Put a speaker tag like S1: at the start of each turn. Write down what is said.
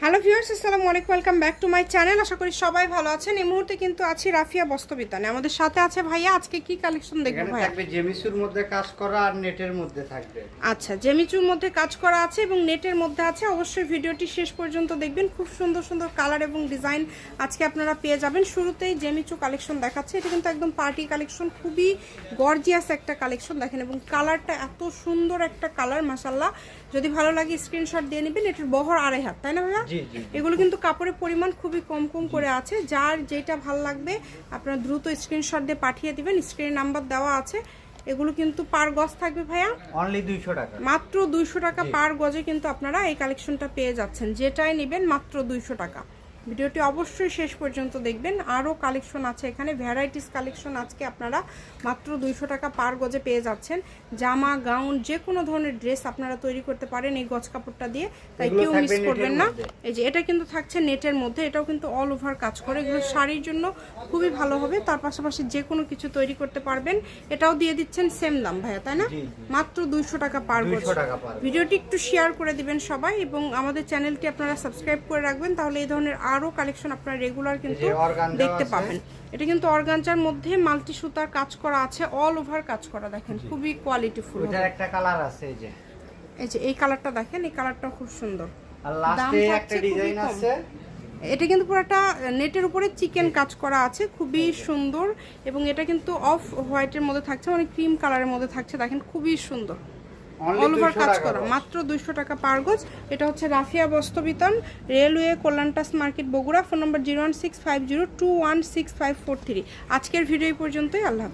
S1: Hello viewers, আসসালামু আলাইকুম, welcome back to my channel. আশা করি সবাই ভালো আছেন। এই মুহূর্তে কিন্তু আছি রাফিয়া বস্ত্রবিতানে। আমাদের সাথে আছে ভাইয়া। আজকে কি কালেকশন দেখবো ভাইয়া?
S2: থাকবে জেমিসুর মধ্যে কাজ করা আর নেটের মধ্যে থাকবে।
S1: আচ্ছা, জেমিচুর মধ্যে কাজ করা আছে এবং নেটের মধ্যে আছে। অবশ্যই ভিডিওটি শেষ পর্যন্ত দেখবেন। খুব সুন্দর সুন্দর কালার এবং ডিজাইন আজকে আপনারা পেয়ে যাবেন। শুরুতেই জেমিচু কালেকশন দেখাচ্ছে। এটা কিন্তু একদম পার্টি কালেকশন, খুবই গর্জিয়াস একটা কালেকশন দেখেন, এবং কালারটা এত সুন্দর একটা কালার, মাশাআল্লাহ। যদি ভালো লাগে স্ক্রিনশট দিয়ে নেবেন। এটার বহর 2.5 হাত, তাই না ভাইয়া? এগুলো কিন্তু কাপড়ের পরিমাণ খুবই কম কম করে আছে। যার যেটা ভালো লাগবে আপনারা দ্রুত স্ক্রিনশট দিয়ে পাঠিয়ে দিবেন। স্ক্রিনে নাম্বার দেওয়া আছে। এগুলো কিন্তু পার গজ থাকবে ভাইয়া
S2: অনলি 200 টাকা,
S1: মাত্র 200 টাকা পার গজে কিন্তু আপনারা এই কালেকশনটা পেয়ে যাচ্ছেন। যেটাই নেবেন মাত্র 200 টাকা। ভিডিওটি অবশ্যই শেষ পর্যন্ত দেখবেন। আরও কালেকশন আছে এখানে, ভ্যারাইটিস কালেকশন আজকে আপনারা মাত্র 200 টাকা পার গজে পেয়ে যাচ্ছেন। জামা, গাউন, যে কোনো ধরনের ড্রেস আপনারা তৈরি করতে পারেন এই গজ কাপড়টা দিয়ে, তাই কেউ মিস করবেন না। এই যে এটা কিন্তু থাকছে নেটের মধ্যে, এটাও কিন্তু অল ওভার কাজ করে। এগুলো শাড়ির জন্য খুবই ভালো হবে, তার পাশাপাশি যে কোনো কিছু তৈরি করতে পারবেন। এটাও দিয়ে দিচ্ছেন সেম দাম ভাইয়া, তাই না? মাত্র 200 টাকা পার গজ। ভিডিওটি একটু শেয়ার করে দিবেন সবাই, এবং আমাদের চ্যানেলটি আপনারা সাবস্ক্রাইব করে রাখবেন, তাহলে এই ধরনের আরো কালেকশন আপনারা রেগুলার কিন্তু দেখতে পাবেন। এটা কিন্তু অর্গানজার মধ্যে মাল্টি সুতার কাজ করা আছে, অল ওভার কাজ করা, দেখেন খুবই কোয়ালিটিফুল।
S2: এটার একটা কালার আছে,
S1: এই যে এই কালারটা দেখেন, এই কালারটা খুব সুন্দর।
S2: আর লাস্টে একটা ডিজাইন আছে।
S1: এটা কিন্তু পুরোটা নেটের উপরে চিকেন কাজ করা আছে, খুবই সুন্দর। এবং এটা কিন্তু অফ হোয়াইটের মধ্যে থাকছে, মানে ক্রিম কালারের মধ্যে থাকছে, দেখেন খুবই সুন্দর। অল ওভার কাজ করা, মাত্র 200 টাকা পার গজ। এটা হচ্ছে রাফিয়া বস্ত্রবিতান, রেলওয়ে, কল্যাণটাস মার্কেট, বগুড়া। Phone number 01650216543। আজকের ভিডিও পর্যন্তই। আল্লাহ হাফেজ।